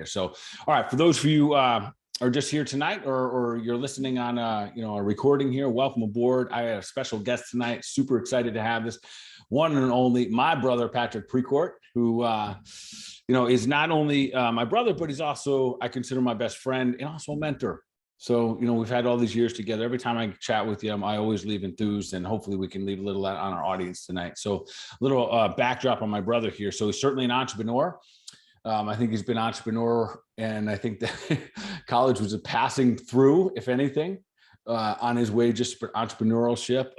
So, all right, for those of you are just here tonight or you're listening on a recording here, welcome aboard. I have a special guest tonight. Super excited to have this one and only my brother, Patrick Precourt, who is not only my brother, but he's also, I consider, my best friend and also a mentor. So, we've had all these years together. Every time I chat with him, I always leave enthused, and hopefully we can leave a little on our audience tonight. So a little backdrop on my brother here. So he's certainly an entrepreneur. I think he's been an entrepreneur, and I think that college was a passing through, if anything, on his way just for entrepreneurship.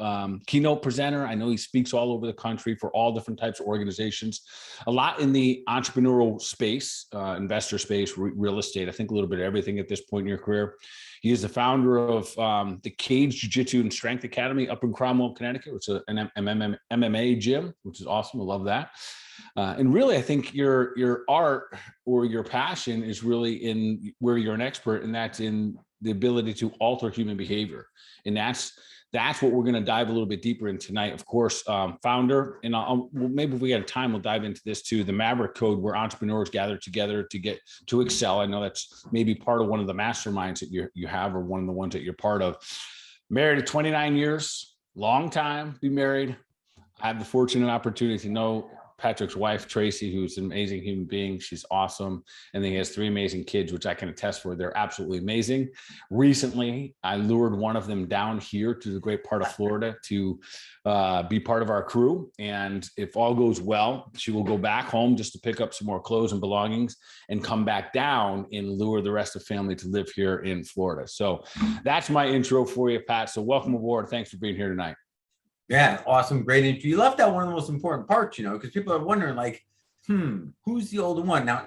Keynote presenter. I know he speaks all over the country for all different types of organizations, a lot in the entrepreneurial space, investor space, real estate. I think a little bit of everything at this point in your career. He is the founder of the Cage Jiu-Jitsu and Strength Academy up in Cromwell, Connecticut, which is an MMA gym, which is awesome. I love that. And really, I think your art or your passion is really in where you're an expert, and that's in the ability to alter human behavior. And that's what we're going to dive a little bit deeper in tonight. Of course, founder, and maybe if we got time, we'll dive into this too, the Maverick Code, where entrepreneurs gather together to get to excel. I know that's maybe part of one of the masterminds that you have, or one of the ones that you're part of. Married at 29 years, long time to be married. I have the fortunate opportunity to know Patrick's wife, Tracy, who's an amazing human being. She's awesome. And then he has 3 amazing kids, which I can attest for. They're absolutely amazing. Recently, I lured one of them down here to the great part of Florida to be part of our crew. And if all goes well, she will go back home just to pick up some more clothes and belongings and come back down and lure the rest of the family to live here in Florida. So that's my intro for you, Pat. So welcome aboard. Thanks for being here tonight. Yeah, awesome. Great intro. You left out one of the most important parts, because people are wondering, like, who's the older one? Now,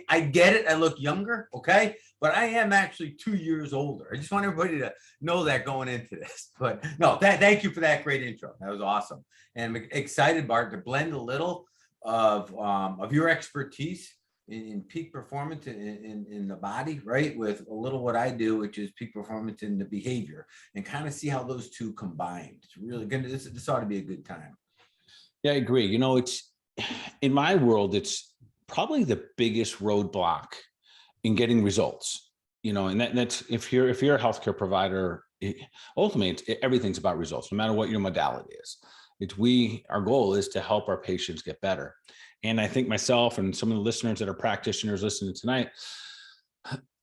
I get it. I look younger, okay? But I am actually 2 years older. I just want everybody to know that going into this. But no, thank you for that great intro. That was awesome. And I'm excited, Bart, to blend a little of your expertise in peak performance in the body, right, with a little what I do, which is peak performance in the behavior, and kind of see how those two combine. It's really good. This ought to be a good time. Yeah, I agree. It's in my world, it's probably the biggest roadblock in getting results. And that's if you're a healthcare provider, ultimately everything's about results, no matter what your modality is. Our goal is to help our patients get better. And I think myself and some of the listeners that are practitioners listening tonight,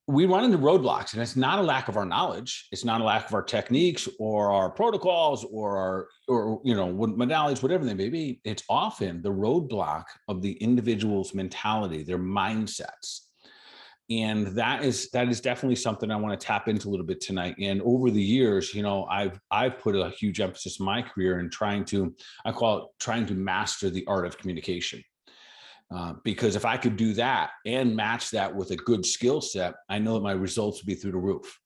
we run into roadblocks, and it's not a lack of our knowledge. It's not a lack of our techniques or our protocols or modalities, whatever they may be. It's often the roadblock of the individual's mentality, their mindsets. And that is definitely something I want to tap into a little bit tonight. And over the years, I've put a huge emphasis in my career in trying to master the art of communication. Because if I could do that and match that with a good skill set, I know that my results would be through the roof.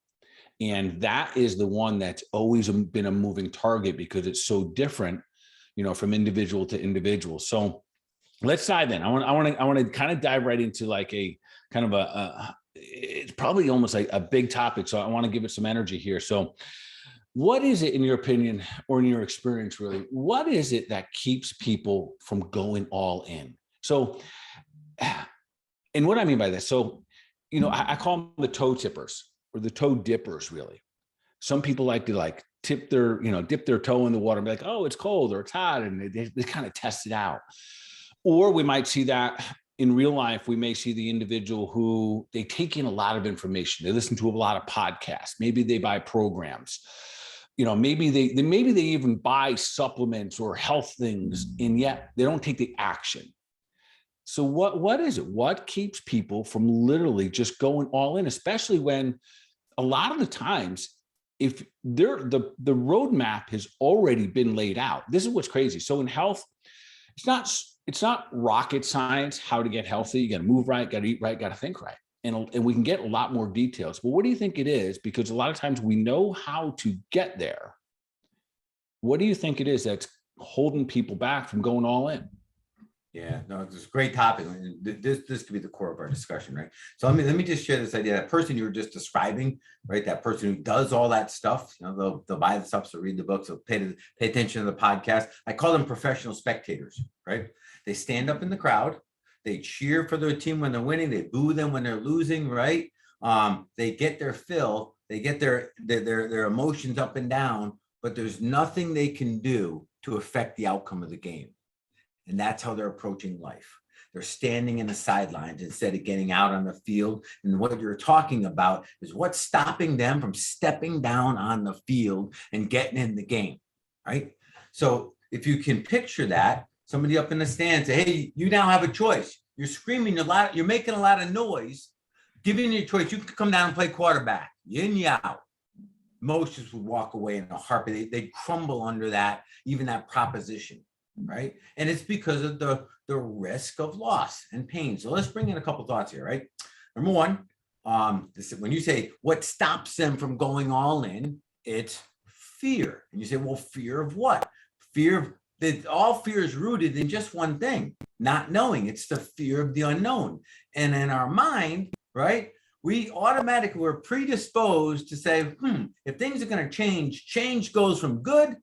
And that is the one that's always been a moving target, because it's so different, from individual to individual. So let's dive in. I want to kind of dive right into like a kind of it's probably almost like a big topic. So I want to give it some energy here. So what is it, in your opinion, or in your experience, really, what is it that keeps people from going all in? So, and what I mean by this, so, I call them the toe tippers or the toe dippers, really. Some people like to dip their toe in the water and be like, oh, it's cold or it's hot. And they kind of test it out. Or we might see that in real life. We may see the individual who they take in a lot of information. They listen to a lot of podcasts. Maybe they buy programs. Maybe they even buy supplements or health things, and yet they don't take the action. So what is it? What keeps people from literally just going all in, especially when a lot of the times, if the roadmap has already been laid out? This is what's crazy. So in health, it's not rocket science how to get healthy. You got to move right, got to eat right, got to think right. And we can get a lot more details. But what do you think it is? Because a lot of times we know how to get there. What do you think it is that's holding people back from going all in? Yeah, no, it's a great topic. This could be the core of our discussion, right? So let me just share this idea. That person you were just describing, right? That person who does all that stuff, they'll buy the stuff, so read the books, they'll pay attention to the podcast. I call them professional spectators, right? They stand up in the crowd, They cheer for their team when they're winning. They boo them when they're losing, right? They get their fill. They get their emotions up and down, but there's nothing they can do to affect the outcome of the game. And that's how they're approaching life. They're standing in the sidelines instead of getting out on the field. And what you're talking about is what's stopping them from stepping down on the field and getting in the game, right? So if you can picture that, somebody up in the stands say, hey, you now have a choice. You're screaming a lot, you're making a lot of noise. Giving you a choice, you could come down and play quarterback. You in, you out. Most just would walk away in a heartbeat. They'd crumble under that, even that proposition, right? And it's because of the risk of loss and pain. So let's bring in a couple thoughts here, right? Number one, when you say what stops them from going all in, it's fear. And you say, well, fear of what? Fear of that. All fear is rooted in just one thing, not knowing. It's the fear of the unknown. And in our mind, right, we automatically were predisposed to say, if things are going to change goes from good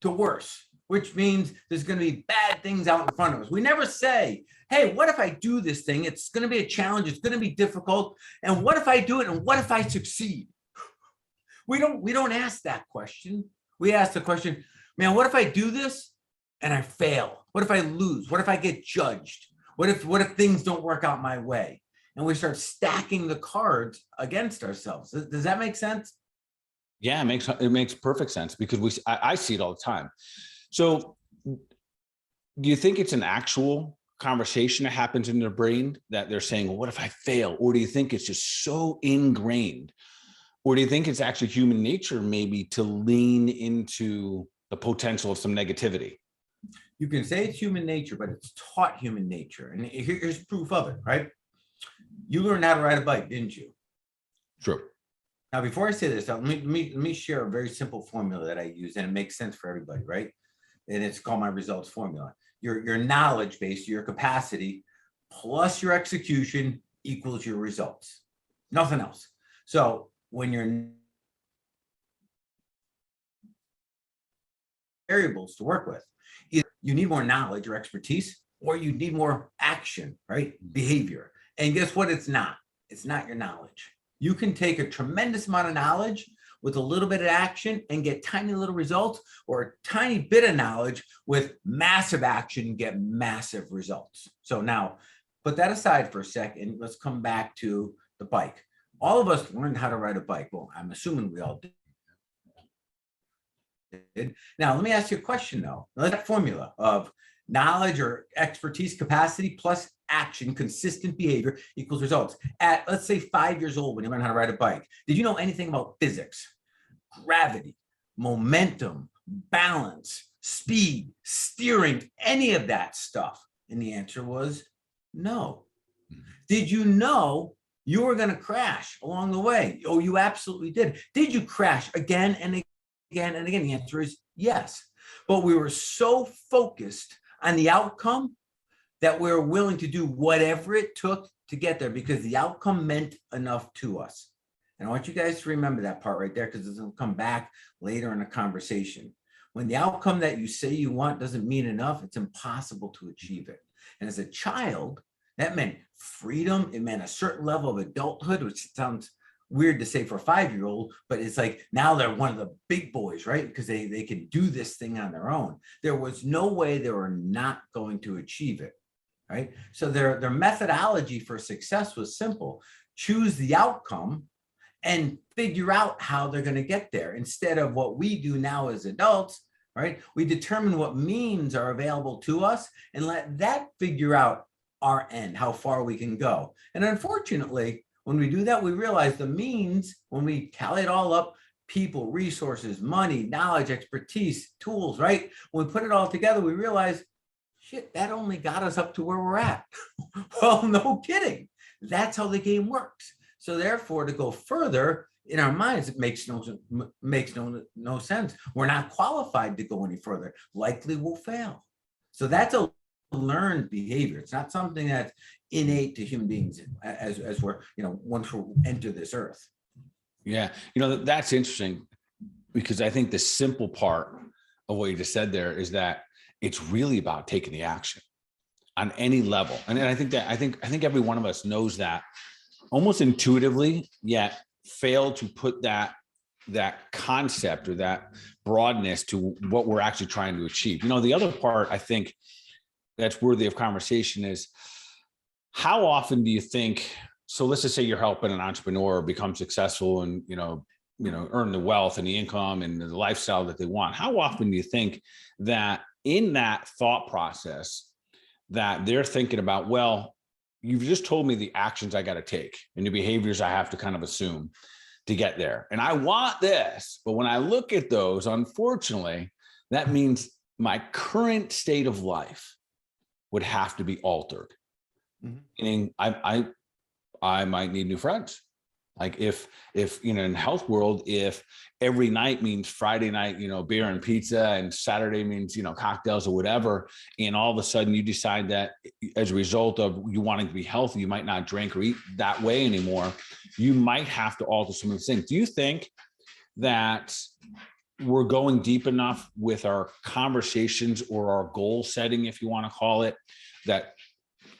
to worse, which means there's going to be bad things out in front of us. We never say, hey, what if I do this thing? It's going to be a challenge. It's going to be difficult. And what if I do it? And what if I succeed? We don't ask that question. We ask the question, man, what if I do this and I fail? What if I lose? What if I get judged? What if things don't work out my way? And we start stacking the cards against ourselves. Does that make sense? Yeah, it makes perfect sense, because I see it all the time. So do you think it's an actual conversation that happens in their brain that they're saying, well, what if I fail? Or do you think it's just so ingrained? Or do you think it's actually human nature maybe to lean into the potential of some negativity? You can say it's human nature, but it's taught human nature. And here's proof of it, right? You learned how to ride a bike, didn't you? True. Now, before I say this, let me share a very simple formula that I use, and it makes sense for everybody, right? And it's called my results formula. Your knowledge base, your capacity, plus your execution equals your results. Nothing else. So when you're variables to work with, either you need more knowledge or expertise, or you need more action, right? Behavior. And guess what? It's not your knowledge. You can take a tremendous amount of knowledge with a little bit of action and get tiny little results, or a tiny bit of knowledge with massive action and get massive results. So now put that aside for a second. Let's come back to the bike. All of us learned how to ride a bike. Well, I'm assuming we all did. Now, let me ask you a question though. That formula of knowledge or expertise, capacity plus action, consistent behavior equals results. At, let's say, 5 years old, when you learn how to ride a bike, did you know anything about physics, gravity, momentum, balance, speed, steering, any of that stuff? And the answer was no. Did you know you were going to crash along the way? Oh, you absolutely did. Did you crash again and again and again? The answer is yes. But we were so focused on the outcome that we're willing to do whatever it took to get there, because the outcome meant enough to us. And I want you guys to remember that part right there, because it's going to come back later in the conversation. When the outcome that you say you want doesn't mean enough, it's impossible to achieve it. And as a child, that meant freedom. It meant a certain level of adulthood, which sounds weird to say for a 5-year-old, but it's like now they're one of the big boys, right? Because they can do this thing on their own. There was no way they were not going to achieve it, right? So their methodology for success was simple. Choose the outcome and figure out how they're going to get there, instead of what we do now as adults, right? We determine what means are available to us and let that figure out our end, how far we can go. And unfortunately, when we do that, we realize the means, when we tally it all up, people, resources, money, knowledge, expertise, tools, right? When we put it all together, we realize, shit, that only got us up to where we're at. Well, no kidding. That's how the game works. So therefore, to go further, in our minds, it makes no sense. We're not qualified to go any further. Likely we'll fail. So that's a learned behavior. It's not something that's innate to human beings as we're, once we enter this earth. Yeah. That's interesting, because I think the simple part of what you just said there is that it's really about taking the action. on any level. And I think every one of us knows that almost intuitively, yet fail to put that concept or that broadness to what we're actually trying to achieve. The other part I think that's worthy of conversation is, how often do you think, so let's just say you're helping an entrepreneur become successful and, earn the wealth and the income and the lifestyle that they want. How often do you think that in that thought process that they're thinking about, well, you've just told me the actions I got to take and the behaviors I have to kind of assume to get there. And I want this, but when I look at those, unfortunately, that means my current state of life would have to be altered. Meaning I might need new friends. Like if in health world, if every night means Friday night, beer and pizza, and Saturday means, cocktails or whatever, and all of a sudden you decide that as a result of you wanting to be healthy, you might not drink or eat that way anymore, you might have to alter some of these things. Do you think that we're going deep enough with our conversations or our goal setting, if you want to call it, that,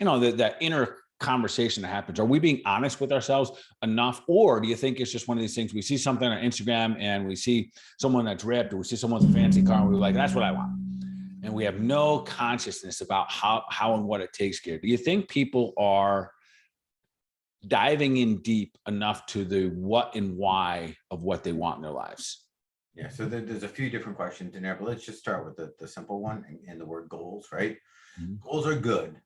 that inner conversation that happens? Are we being honest with ourselves enough? Or do you think it's just one of these things, we see something on Instagram and we see someone that's ripped, or we see someone with a fancy car and we're like, that's what I want. And we have no consciousness about how and what it takes here. Do you think people are diving in deep enough to the what and why of what they want in their lives? Yeah, so there's a few different questions in there, but let's just start with the simple one and the word goals, right? Goals are good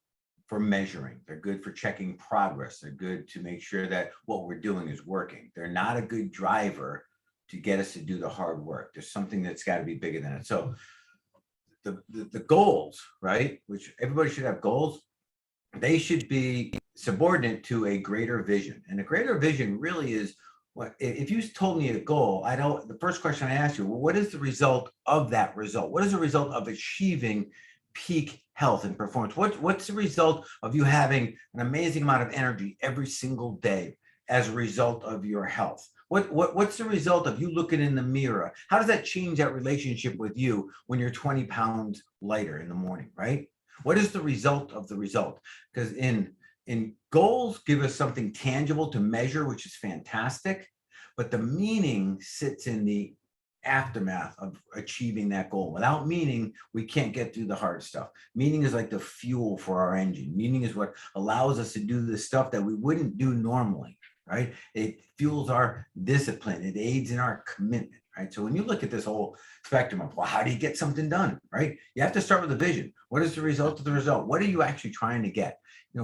for measuring. They're good for checking progress. They're good to make sure that what we're doing is working. They're not a good driver to get us to do the hard work. There's something that's got to be bigger than it. So the goals, right, which everybody should have goals, they should be subordinate to a greater vision. And a greater vision really is, what if you told me a goal, the first question I ask you, well, what is the result of that result? What is the result of achieving peak health and performance? What's the result of you having an amazing amount of energy every single day as a result of your health? What's the result of you looking in the mirror? How does that change that relationship with you when you're 20 pounds lighter in the morning, right? What is the result of the result? Because in goals give us something tangible to measure, which is fantastic, but the meaning sits in the aftermath of achieving that goal. Without meaning, we can't get through the hard stuff. Meaning is like the fuel for our engine. Meaning is what allows us to do the stuff that we wouldn't do normally, right? It fuels our discipline. It aids in our commitment, right? So when you look at this whole spectrum of, well, how do you get something done, right? You have to start with a vision. What is the result of the result? What are you actually trying to get?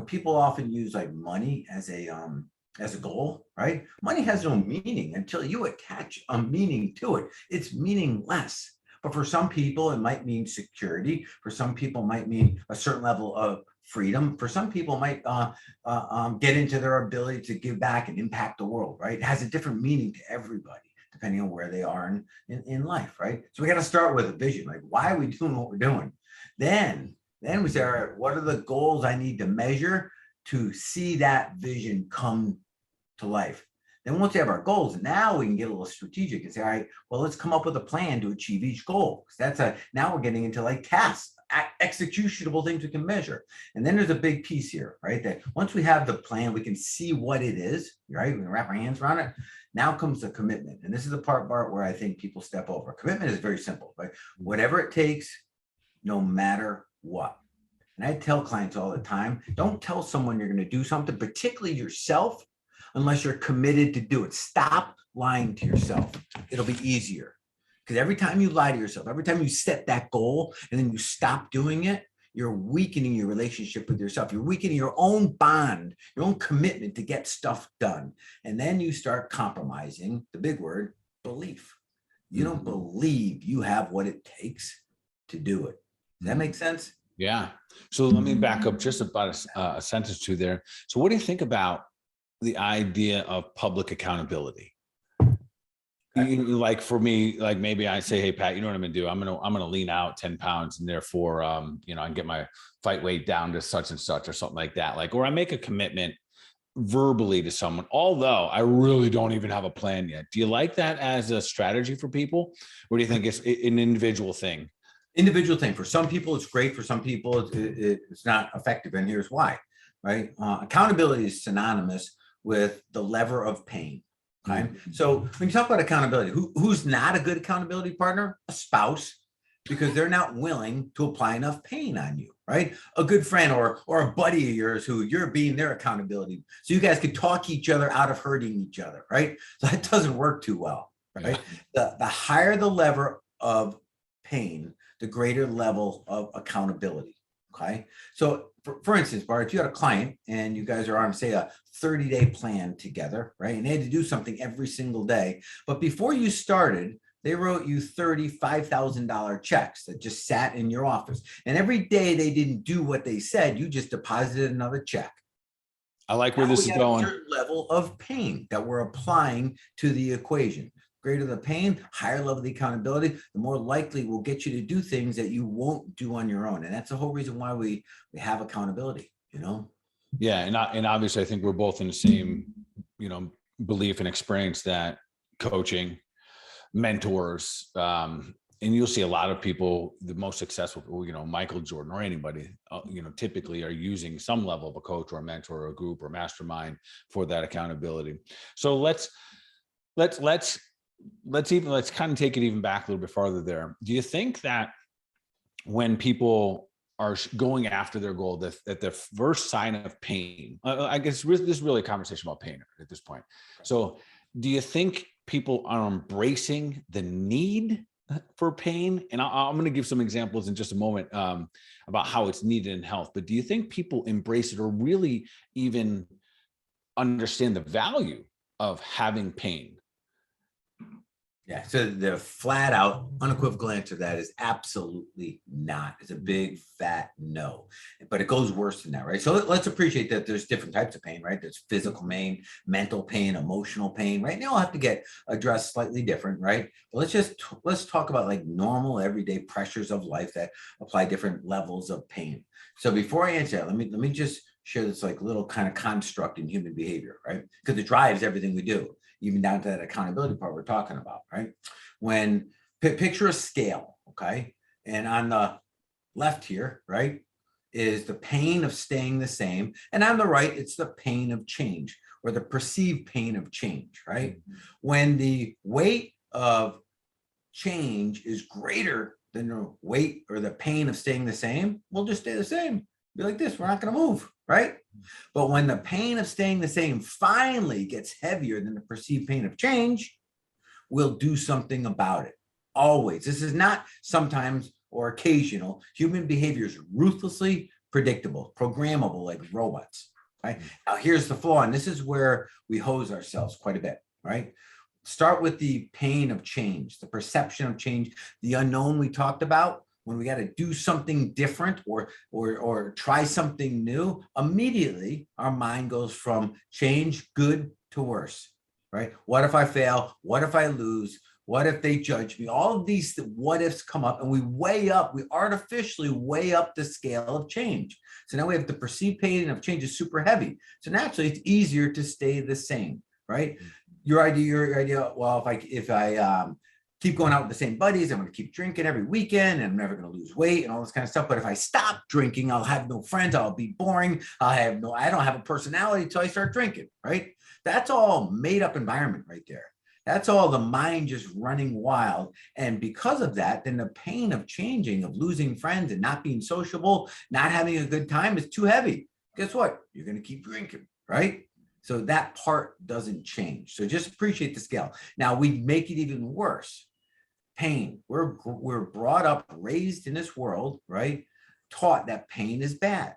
People often use like money as a goal, right? Money has no meaning until you attach a meaning to it. It's meaningless. But for some people, it might mean security. For some people, it might mean a certain level of freedom. For some people, it might get into their ability to give back and impact the world, right? It has a different meaning to everybody, depending on where they are in life, right? So we got to start with a vision. Like, why are we doing what we're doing? Then we say, all right, what are the goals I need to measure to see that vision come to life? Then once we have our goals, now we can get a little strategic and say, all right, well, let's come up with a plan to achieve each goal. Now we're getting into like tasks, executable things we can measure. And then there's a big piece here, right? That once we have the plan, we can see what it is, right? We can wrap our hands around it. Now comes the commitment. And this is the part, Bart, where I think people step over. Commitment is very simple, right? Whatever it takes, no matter what. And I tell clients all the time, don't tell someone you're going to do something, particularly yourself, unless you're committed to do it. Stop lying to yourself. It'll be easier. Because every time you lie to yourself, every time you set that goal and then you stop doing it, you're weakening your relationship with yourself. You're weakening your own bond, your own commitment to get stuff done. And then you start compromising, the big word, belief. You don't believe you have what it takes to do it. Does that make sense? Yeah. So let me back up just about a sentence or two there. So what do you think about the idea of public accountability? Like for me, like maybe I say, hey, Pat, you know what I'm going to do? I'm going to lean out 10 pounds and therefore, I can get my fight weight down to such and such or something like that. Like, or I make a commitment verbally to someone, although I really don't even have a plan yet. Do you like that as a strategy for people? Or do you think it's an individual thing? Individual thing. For some people, it's great. For some people, it's not effective. And here's why, right? Accountability is synonymous with the lever of pain. Okay. So when you talk about accountability, who's not a good accountability partner? A spouse, because they're not willing to apply enough pain on you, right? A good friend or a buddy of yours who you're being their accountability. So you guys could talk each other out of hurting each other, right? So that doesn't work too well, right? The higher the lever of pain, the greater level of accountability. Okay. So for instance, Bart, if you had a client and you guys are on, say, a 30-day plan together, right? And they had to do something every single day. But before you started, they wrote you $35,000 checks that just sat in your office. And every day they didn't do what they said, you just deposited another check. I like where this is going. A certain level of pain that we're applying to the equation. Greater the pain, higher level of the accountability, the more likely we'll get you to do things that you won't do on your own. And that's the whole reason why we have accountability, you know? Yeah. And obviously I think we're both in the same, belief and experience that coaching, mentors, and you'll see a lot of people, the most successful people, Michael Jordan or anybody, typically are using some level of a coach or a mentor or a group or mastermind for that accountability. So let's kind of take it even back a little bit farther there. Do you think that when people are going after their goal, that the first sign of pain, I guess this is really a conversation about pain at this point. So do you think people are embracing the need for pain? And I'm going to give some examples in just a moment about how it's needed in health. But do you think people embrace it or really even understand the value of having pain? Yeah, so the flat out unequivocal answer to that is absolutely not. It's a big fat no, but it goes worse than that, right? So let's appreciate that there's different types of pain, right? There's physical pain, mental pain, emotional pain, right? They all have to get addressed slightly different, right? But let's talk about like normal everyday pressures of life that apply different levels of pain. So before I answer that, let me just share this like little kind of construct in human behavior, right? Because it drives everything we do, even down to that accountability part we're talking about, right? When picture a scale, okay? And on the left here, right, is the pain of staying the same. And on the right, it's the pain of change or the perceived pain of change, right? When the weight of change is greater than the weight or the pain of staying the same, we'll just stay the same. Be like this, we're not gonna move, right? But when the pain of staying the same finally gets heavier than the perceived pain of change, we'll do something about it. Always. This is not sometimes or occasional. Human behavior is ruthlessly predictable, programmable like robots, right? Now here's the flaw, and this is where we hose ourselves quite a bit, right? Start with the pain of change, the perception of change, the unknown we talked about. When we got to do something different or try something new, immediately our mind goes from change, good, to worse, right? What if I fail? What if I lose? What if they judge me? All of these what ifs come up and we artificially weigh up the scale of change. So now we have the perceived pain of change is super heavy. So naturally it's easier to stay the same, right? Your idea, well, if I keep going out with the same buddies, I'm going to keep drinking every weekend and I'm never going to lose weight and all this kind of stuff. But if I stop drinking, I'll have no friends. I'll be boring. I don't have a personality until I start drinking, right? That's all made up environment right there. That's all the mind just running wild. And because of that, then the pain of changing, of losing friends and not being sociable, not having a good time is too heavy. Guess what? You're going to keep drinking, right? So that part doesn't change. So just appreciate the scale. Now we make it even worse. Pain. We're brought up, raised in this world, right? Taught that pain is bad.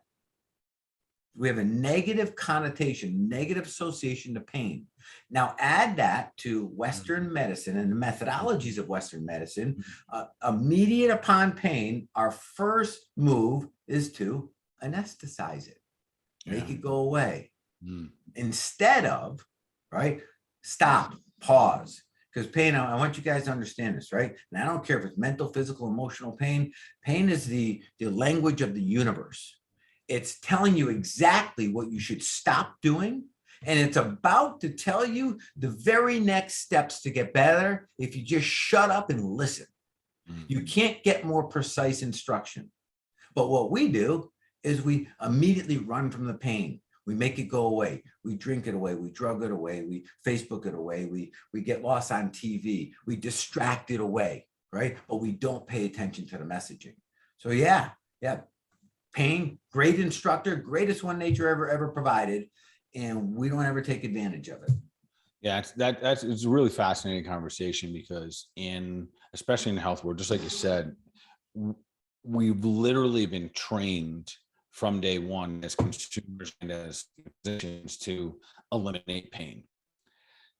We have a negative connotation, negative association to pain. Now add that to Western medicine and the methodologies of Western medicine. Immediate upon pain, our first move is to anesthetize it, make it go away. Instead of, right, stop, pause. Because pain, I want you guys to understand this, right? And I don't care if it's mental, physical, emotional pain. Pain is the language of the universe. It's telling you exactly what you should stop doing. And it's about to tell you the very next steps to get better if you just shut up and listen. Mhm. You can't get more precise instruction. But what we do is we immediately run from the pain. We make it go away. We drink it away. We drug it away. We Facebook it away. We get lost on TV. We distract it away, right? But we don't pay attention to the messaging. So yeah, pain, great instructor, greatest one nature ever provided, and we don't ever take advantage of it. Yeah, it's a really fascinating conversation because especially in the health world, just like you said, we've literally been trained from day one as consumers and as physicians to eliminate pain.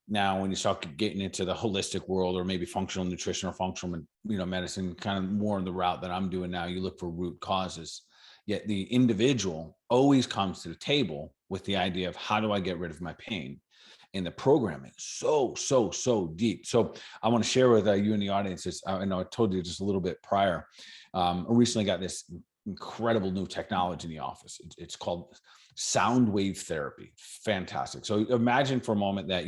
Now, when you start getting into the holistic world, or maybe functional nutrition or functional, medicine, kind of more in the route that I'm doing now, you look for root causes. Yet the individual always comes to the table with the idea of, how do I get rid of my pain? And the programming so deep. So I want to share with you and the audience this. I know I told you just a little bit prior. I recently got this incredible new technology in the office. It's called sound wave therapy. Fantastic. So imagine for a moment that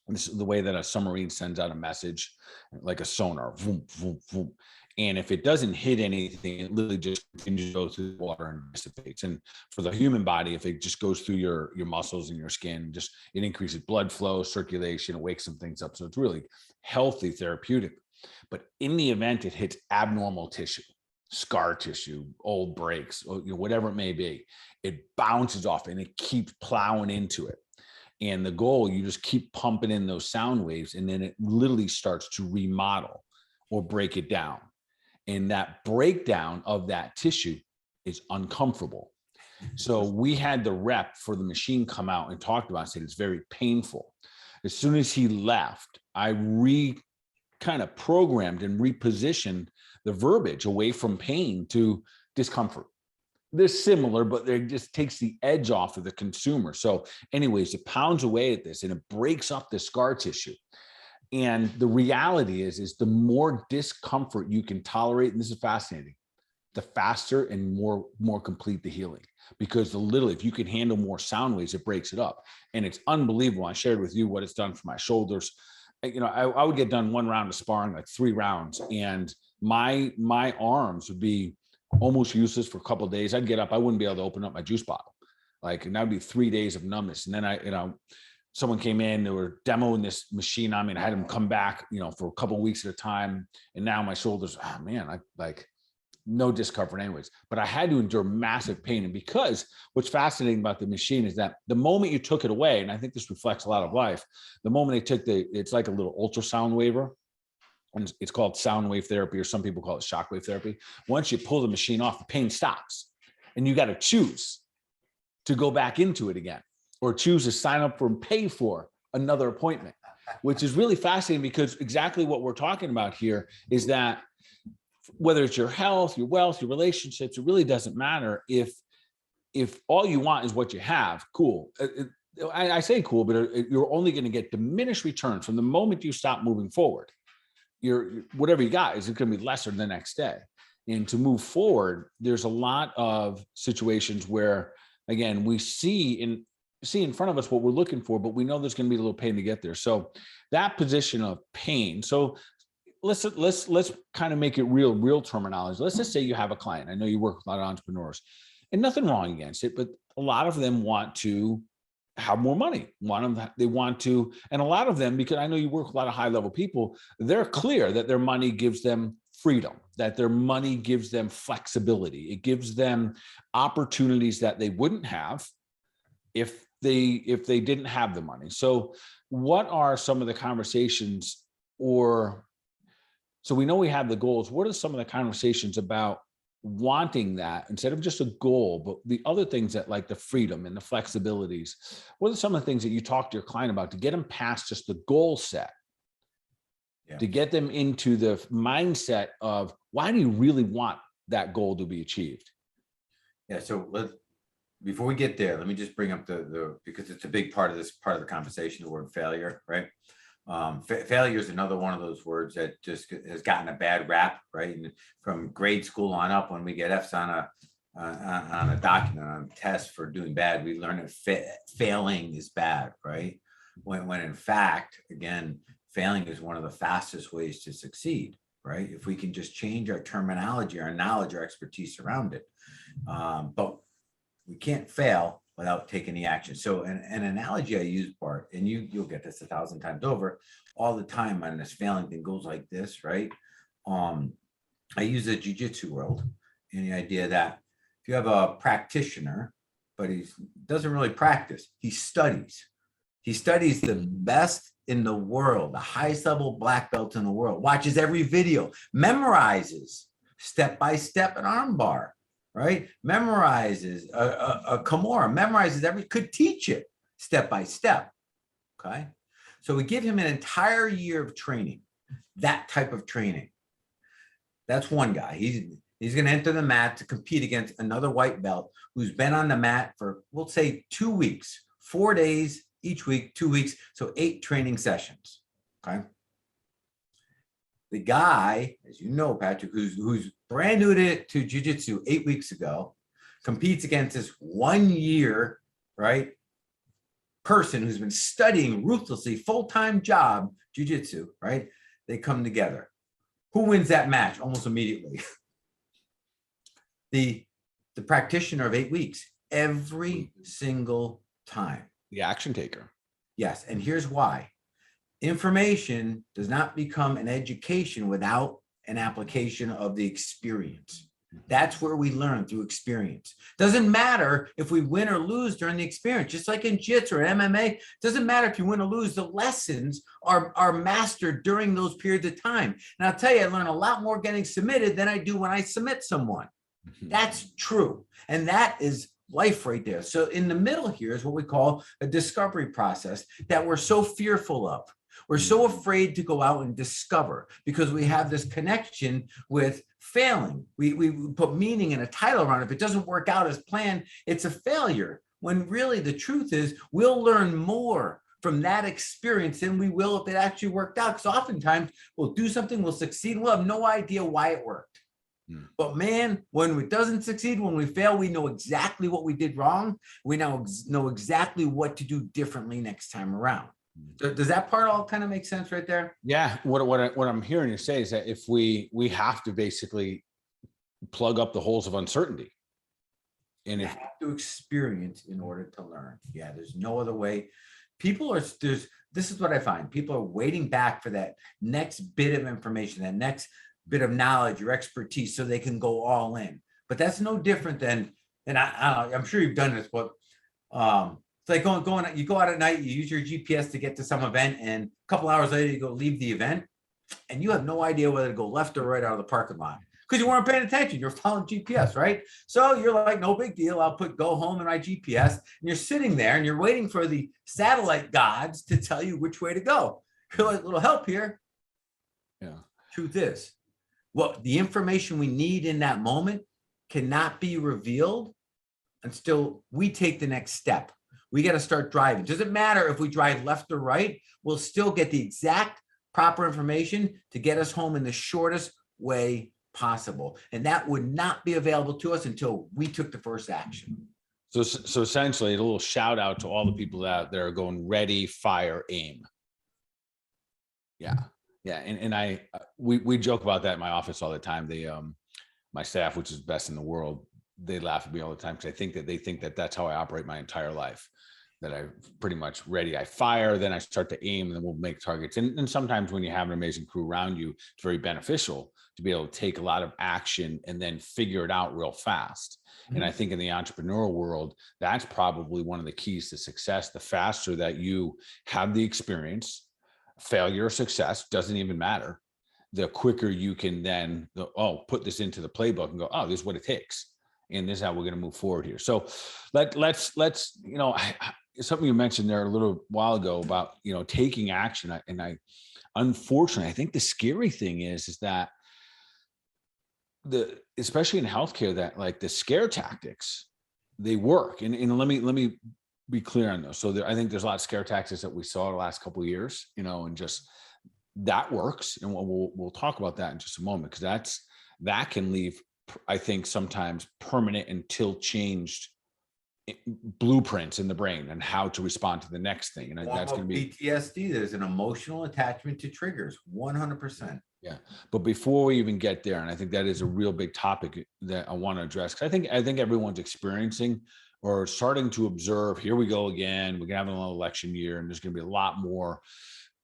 this is the way that a submarine sends out a message, like a sonar, vroom, vroom, vroom. And if it doesn't hit anything, it literally just continues to go through the water and dissipates. And for the human body, if it just goes through your muscles and your skin, it increases blood flow, circulation, it wakes some things up. So it's really healthy, therapeutic. But in the event it hits abnormal tissue, scar tissue, old breaks, or whatever it may be, it bounces off and it keeps plowing into it. And the goal, you just keep pumping in those sound waves, and then it literally starts to remodel or break it down. And that breakdown of that tissue is uncomfortable. So we had the rep for the machine come out and talked about it, said it's very painful. As soon as he left, I kind of programmed and repositioned the verbiage away from pain to discomfort. They're similar, but it just takes the edge off of the consumer. So anyways, it pounds away at this and it breaks up the scar tissue. And the reality is the more discomfort you can tolerate, and this is fascinating, the faster and more complete the healing. Because literally, if you can handle more sound waves, it breaks it up. And it's unbelievable. I shared with you what it's done for my shoulders. I would get done one round of sparring, like 3 rounds, and my arms would be almost useless for a couple of days. I'd get up, I wouldn't be able to open up my juice bottle. And that would be 3 days of numbness. And then someone came in, they were demoing this machine on me, and I had them come back, for a couple of weeks at a time. And now my shoulders, no discomfort anyways, but I had to endure massive pain. And because what's fascinating about the machine is that the moment you took it away, and I think this reflects a lot of life, the moment they took it's like a little ultrasound waver, and it's called sound wave therapy, or some people call it shockwave therapy. Once you pull the machine off, the pain stops, and you got to choose to go back into it again, or choose to sign up for and pay for another appointment, which is really fascinating, because exactly what we're talking about here is that whether it's your health, your wealth, your relationships, it really doesn't matter. If all you want is what you have, cool. I say cool, but you're only going to get diminished returns from the moment you stop moving forward. Whatever you got is going to be lesser the next day. And to move forward, there's a lot of situations where, again, we see in front of us what we're looking for, but we know there's going to be a little pain to get there. So that position of pain. So let's kind of make it real terminology. Let's just say you have a client. I know you work with a lot of entrepreneurs, and nothing wrong against it, but a lot of them want to have more money. They want to, and a lot of them, because I know you work with a lot of high level people, they're clear that their money gives them freedom, that their money gives them flexibility. It gives them opportunities that they wouldn't have if they didn't have the money. So what are some of the conversations, so we know we have the goals. What are some of the conversations about wanting that instead of just a goal, but the other things that, like the freedom and the flexibilities? What are some of the things that you talk to your client about to get them past just the goal set, to get them into the mindset of, why do you really want that goal to be achieved? Yeah. So before we get there, let me just bring up because it's a big part of the conversation, the word failure, right? Failure is another one of those words that just has gotten a bad rap, right? And from grade school on up, when we get F's on a document, on a test for doing bad, we learn that failing is bad, right? When in fact, again, failing is one of the fastest ways to succeed. right? If we can just change our terminology, our knowledge, our expertise around it. But we can't fail without taking the action. So an analogy I use, Bart, and you'll get this 1,000 times over all the time on this failing thing goes like this, right? I use the jiu-jitsu world and the idea that if you have a practitioner, but he doesn't really practice, he studies. He studies the best in the world, the highest level black belts in the world, watches every video, memorizes step-by-step an arm bar, right? Memorizes a Kimura, memorizes could teach it step-by-step, okay? So we give him an entire year of training, that type of training. That's one guy. He's going to enter the mat to compete against another white belt who's been on the mat for, we'll say, 2 weeks, 4 days each week, 2 weeks, so 8 training sessions, okay? The guy, as you know, Patrick, who's brand new to jiu-jitsu 8 weeks ago, competes against this 1 year, right, person who's been studying ruthlessly, full-time job, jiu-jitsu, right? They come together. Who wins that match almost immediately? The practitioner of 8 weeks, every single time. The action taker. Yes, and here's why. Information does not become an education without an application of the experience. That's where we learn, through experience. Doesn't matter if we win or lose during the experience, just like in jiu-jitsu or MMA, doesn't matter if you win or lose, the lessons are mastered during those periods of time. And I'll tell you, I learn a lot more getting submitted than I do when I submit someone. That's true. And that is life right there. So in the middle here is what we call a discovery process that we're so fearful of. We're so afraid to go out and discover because we have this connection with failing. We put meaning and a title around it. If it doesn't work out as planned, it's a failure. When really the truth is we'll learn more from that experience than we will if it actually worked out. Because oftentimes we'll do something, we'll succeed, and we'll have no idea why it worked. But man, when it doesn't succeed, when we fail, we know exactly what we did wrong. We now know exactly what to do differently next time around. Does that part all kind of make sense right there? Yeah. What I'm hearing you say is that if we have to basically plug up the holes of uncertainty. And you have to experience in order to learn. Yeah, there's no other way. This is what I find. People are waiting back for that next bit of information, that next bit of knowledge or expertise so they can go all in. But that's no different than, and I'm sure you've done this, but it's like you go out at night, you use your GPS to get to some event, and a couple hours later you go leave the event and you have no idea whether to go left or right out of the parking lot because you weren't paying attention. You're following GPS, right? So you're like, no big deal. I'll put go home in my GPS, and you're sitting there and you're waiting for the satellite gods to tell you which way to go. You're like, little help here. Yeah. Truth is, the information we need in that moment cannot be revealed until we take the next step. We got to start driving. Doesn't matter if we drive left or right, we'll still get the exact proper information to get us home in the shortest way possible. And that would not be available to us until we took the first action. So essentially, a little shout out to all the people out there going ready, fire, aim. Yeah. Yeah. And we joke about that in my office all the time. My staff, which is best in the world, they laugh at me all the time because they think that that's how I operate my entire life. That I pretty much ready, I fire, then I start to aim, and then we'll make targets. And sometimes when you have an amazing crew around you, it's very beneficial to be able to take a lot of action and then figure it out real fast. Mm-hmm. And I think in the entrepreneurial world, that's probably one of the keys to success. The faster that you have the experience, failure or success, doesn't even matter. The quicker you can then go, put this into the playbook and go, this is what it takes. And this is how we're going to move forward here. So let's something you mentioned there a little while ago about, taking action. Unfortunately, I think the scary thing is that especially in healthcare, that like the scare tactics, they work. And let me be clear on those. So I think there's a lot of scare tactics that we saw the last couple of years, and just that works. And we'll talk about that in just a moment, because that can leave, I think, sometimes permanent and tilt changed blueprints in the brain and how to respond to the next thing. And that's going to be PTSD. There's an emotional attachment to triggers, 100%. Yeah. But before we even get there, and I think that is a real big topic that I want to address, because I think everyone's experiencing or starting to observe, here we go again, we're gonna have an election year, and there's gonna be a lot more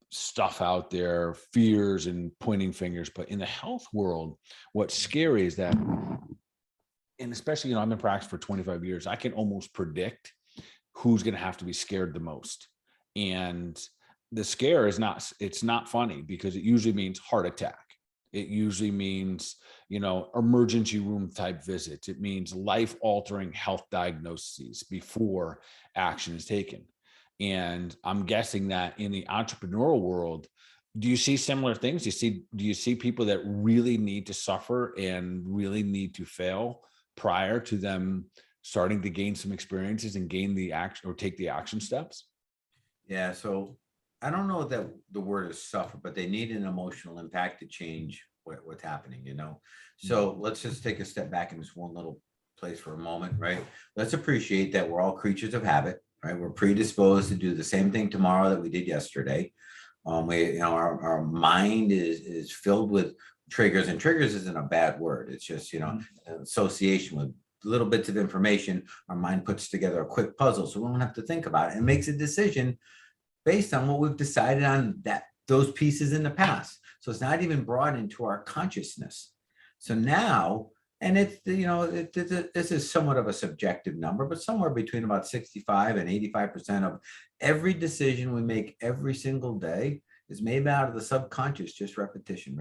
stuff out there, fears and pointing fingers. But in the health world, what's scary is that, and especially, I'm in practice for 25 years, I can almost predict who's going to have to be scared the most. And the scare is it's not funny, because it usually means heart attack. It usually means, emergency room type visits. It means life altering health diagnoses before action is taken. And I'm guessing that in the entrepreneurial world, do you see similar things? Do you see people that really need to suffer and really need to fail prior to them starting to gain some experiences and gain the action or take the action steps? Yeah. So I don't know that the word is suffer, but they need an emotional impact to change what's happening, So let's just take a step back in this one little place for a moment, right? Let's appreciate that we're all creatures of habit, right? We're predisposed to do the same thing tomorrow that we did yesterday. Our mind is filled with triggers, and triggers isn't a bad word. It's just, association with little bits of information. Our mind puts together a quick puzzle, so we don't have to think about it, and makes a decision based on what we've decided on those pieces in the past. So it's not even brought into our consciousness. So now, and this is somewhat of a subjective number, but somewhere between about 65 and 85% of every decision we make every single day is made out of the subconscious, just repetition.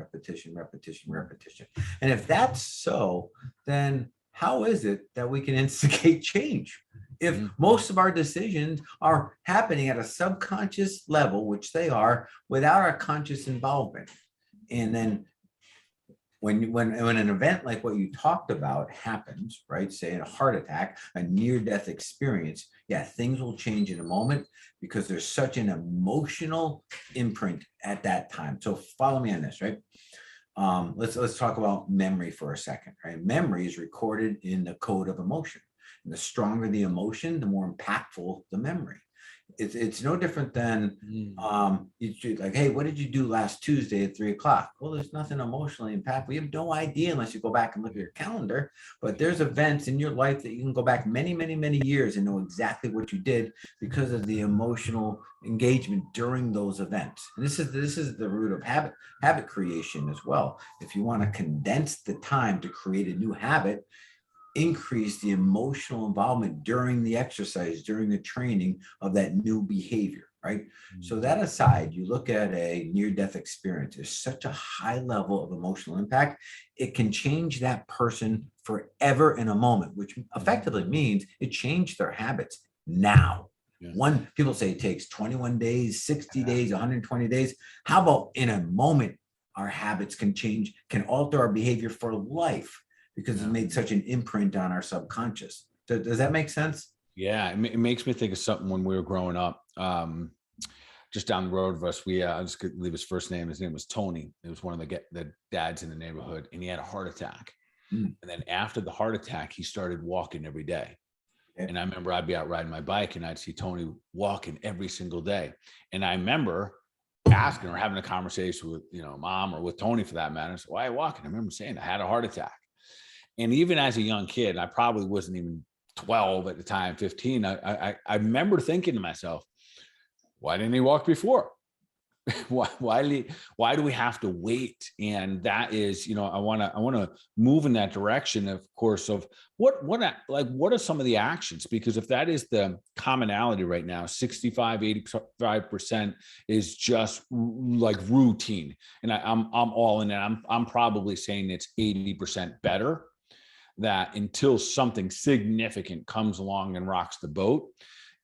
And if that's so, then how is it that we can instigate change? If most of our decisions are happening at a subconscious level, which they are, without our conscious involvement. And then when an event like what you talked about happens, right? Say a heart attack, a near-death experience, yeah, things will change in a moment, because there's such an emotional imprint at that time. So follow me on this, right? Let's talk about memory for a second, right? Memory is recorded in the code of emotion. And the stronger the emotion, the more impactful the memory. It's no different than like, hey, what did you do last Tuesday at 3:00? Well, there's nothing emotionally impactful. You have no idea unless you go back and look at your calendar. But there's events in your life that you can go back many, many, many years and know exactly what you did because of the emotional engagement during those events. And this is the root of habit creation as well. If you want to condense the time to create a new habit, increase the emotional involvement during the exercise, during the training of that new behavior, right? So that aside, you look at a near-death experience, there's such a high level of emotional impact, it can change that person forever in a moment, which effectively means it changed their habits now. Yeah. People say it takes 21 days, 60 days, 120 days. How about in a moment, our habits can change, can alter our behavior for life, because it made such an imprint on our subconscious. Does that make sense? Yeah, it makes me think of something when we were growing up. Just down the road of us, I just could leave his first name. His name was Tony. It was one of the dads in the neighborhood, and he had a heart attack. And then after the heart attack, he started walking every day. And I remember I'd be out riding my bike, and I'd see Tony walking every single day. And I remember asking or having a conversation with, mom, or with Tony for that matter. I said, why are you walking? I remember saying I had a heart attack. And even as a young kid, I probably wasn't even 12 at the time, 15. I remember thinking to myself, why didn't he walk before? why do we have to wait? And that is, I want to move in that direction, of course, of what are some of the actions? Because if that is the commonality right now, 65, 85% is just like routine. And I'm all in it. I'm probably saying it's 80% better. That until something significant comes along and rocks the boat.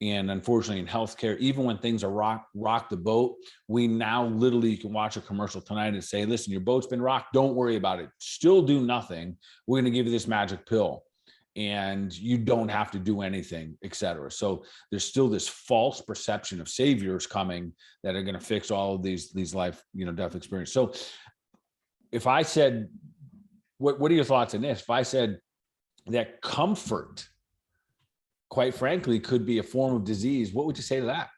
And unfortunately in healthcare, even when things are rock the boat, we now literally can watch a commercial tonight and say, listen, your boat's been rocked. Don't worry about it. Still do nothing. We're going to give you this magic pill and you don't have to do anything, et cetera. So there's still this false perception of saviors coming that are going to fix all of these life, death experience. So if I said, what are your thoughts on this? If I said that comfort quite frankly, could be a form of disease. What would you say to that?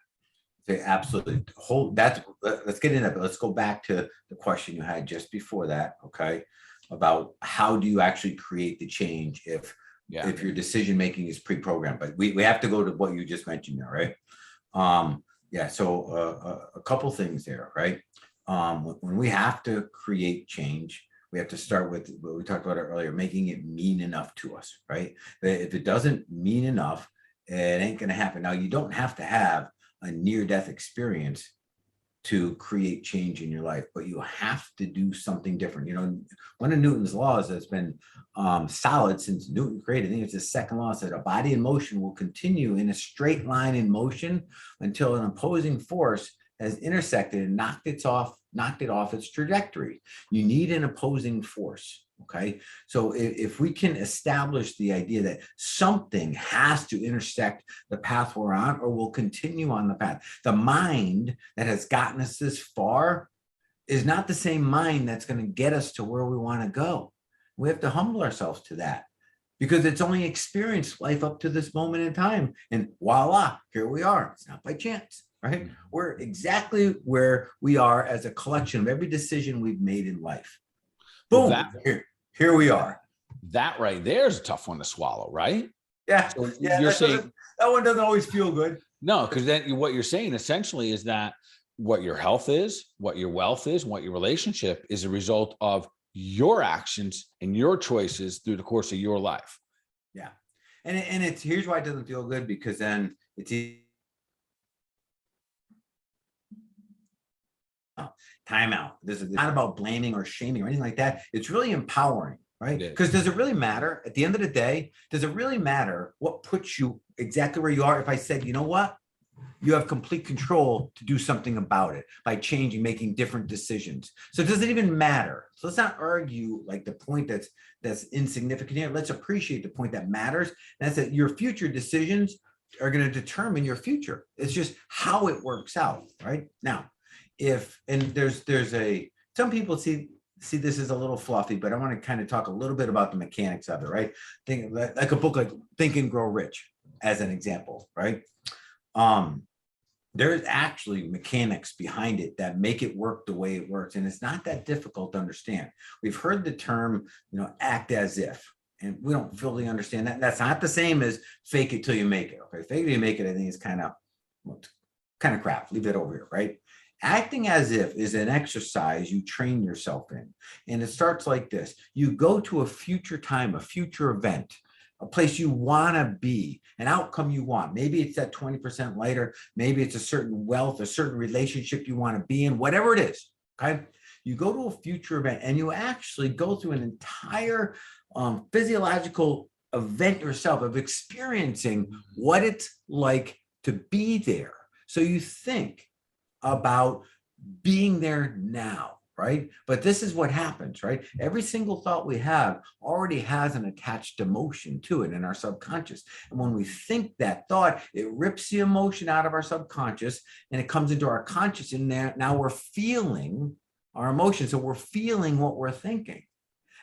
Absolutely. Let's get into it, but let's go back to the question you had just before that. Okay. About how do you actually create the change if your decision making is pre-programmed, but we have to go to what you just mentioned there, right? Yeah. So a couple things there, right? When we have to create change, we have to start with what we talked about earlier, making it mean enough to us, right? If it doesn't mean enough, it ain't going to happen. Now, you don't have to have a near-death experience to create change in your life, but you have to do something different. You know, one of Newton's laws that's been solid since Newton created, I think it's the second law, said a body in motion will continue in a straight line in motion until an opposing force has intersected and knocked it off its trajectory. You need an opposing force. Okay. So if we can establish the idea that something has to intersect the path we're on, or we'll continue on the path. The mind that has gotten us this far is not the same mind that's going to get us to where we want to go. We have to humble ourselves to that, because it's only experienced life up to this moment in time. And voila, here we are. It's not by chance, right? We're exactly where we are as a collection of every decision we've made in life. Boom, well, here we are. That right there is a tough one to swallow, right? Yeah. So yeah, you're saying that one doesn't always feel good. No, because then what you're saying essentially is that what your health is, what your wealth is, what your relationship is a result of your actions and your choices through the course of your life. Yeah. And it's, here's why it doesn't feel good, because then it's time out. This is not about blaming or shaming or anything like that. It's really empowering, right? Because does it really matter at the end of the day? Does it really matter what puts you exactly where you are? If I said, you know what, you have complete control to do something about it by changing, making different decisions. So does it even matter? So let's not argue like the point that's insignificant here. Let's appreciate the point that matters. And that's that your future decisions are going to determine your future. It's just how it works out, right? Now, some people see this as a little fluffy, but I want to kind of talk a little bit about the mechanics of it, right? Think like a book like Think and Grow Rich as an example, right? There's actually mechanics behind it that make it work the way it works. And it's not that difficult to understand. We've heard the term, act as if, and we don't fully understand that. That's not the same as fake it till you make it. Okay. Fake it till you make it, I think is kind of crap. Leave it over here, right? Acting as if is an exercise you train yourself in. And it starts like this. You go to a future time, a future event, a place you want to be, an outcome you want. Maybe it's that 20% lighter. Maybe it's a certain wealth, a certain relationship you want to be in, whatever it is. Okay. You go to a future event and you actually go through an entire physiological event yourself of experiencing what it's like to be there. So you think about being there now, right? But this is what happens, right? Every single thought we have already has an attached emotion to it in our subconscious. And when we think that thought, it rips the emotion out of our subconscious and it comes into our conscious, and now we're feeling our emotions. So we're feeling what we're thinking.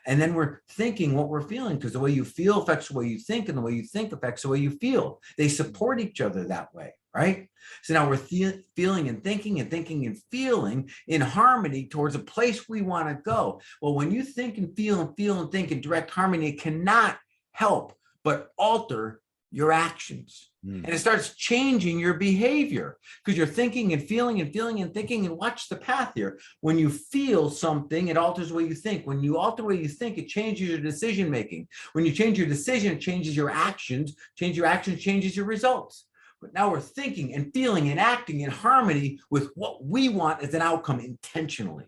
And then we're thinking what we're feeling, because the way you feel affects the way you think, and the way you think affects the way you feel. They support each other that way, right? So now we're feeling and thinking and feeling in harmony towards a place we want to go. Well, when you think and feel and think in direct harmony, it cannot help but alter your actions. And it starts changing your behavior, because you're thinking and feeling and thinking. And watch the path here. When you feel something, it alters the way you think. When you alter the way you think, it changes your decision making. When you change your decision, it changes your actions. Change your actions, changes your results. But now we're thinking and feeling and acting in harmony with what we want as an outcome intentionally,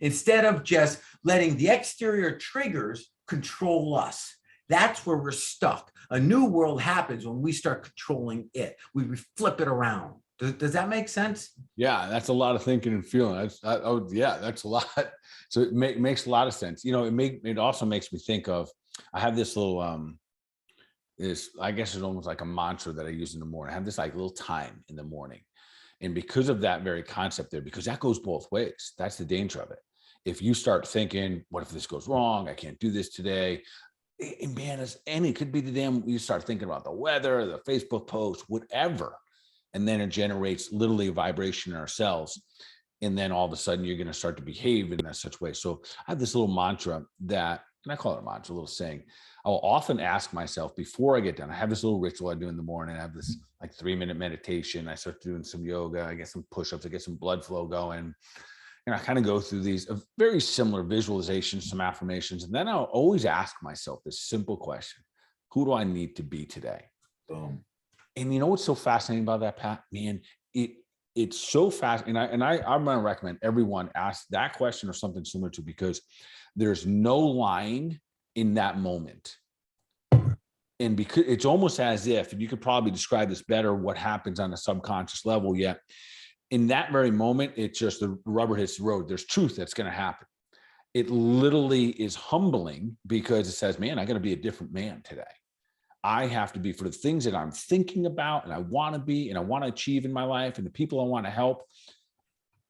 instead of just letting the exterior triggers control us. That's where we're stuck. A new world happens when we start controlling it. We flip it around. Does that make sense? Yeah, that's a lot of thinking and feeling. That's a lot. So it makes a lot of sense. It also makes me think of, I have this little, I guess it's almost like a mantra that I use in the morning. I have this like little time in the morning. And because of that very concept there, because that goes both ways, that's the danger of it. If you start thinking, what if this goes wrong? I can't do this today. And man, and it could be the damn, you start thinking about the weather, the Facebook post, whatever. And then it generates literally a vibration in our cells. And then all of a sudden you're going to start to behave in that such way. So I have this little mantra that, and I call it a mantra, a little saying. I'll often ask myself before I get done. I have this little ritual I do in the morning. I have this like 3-minute meditation. I start doing some yoga. I get some push-ups. I get some blood flow going. And I kind of go through these very similar visualizations, some affirmations. And then I'll always ask myself this simple question: who do I need to be today? Boom. And you know what's so fascinating about that, Pat? Man, it's so fast. And I'm going to recommend everyone ask that question or something similar to, because there's no lying in that moment. And because it's almost as if, and you could probably describe this better, what happens on a subconscious level, yet in that very moment, it's just the rubber hits the road. There's truth that's going to happen. It literally is humbling, because it says, man, I got to be a different man today. I have to be, for the things that I'm thinking about and I want to be and I want to achieve in my life and the people I want to help.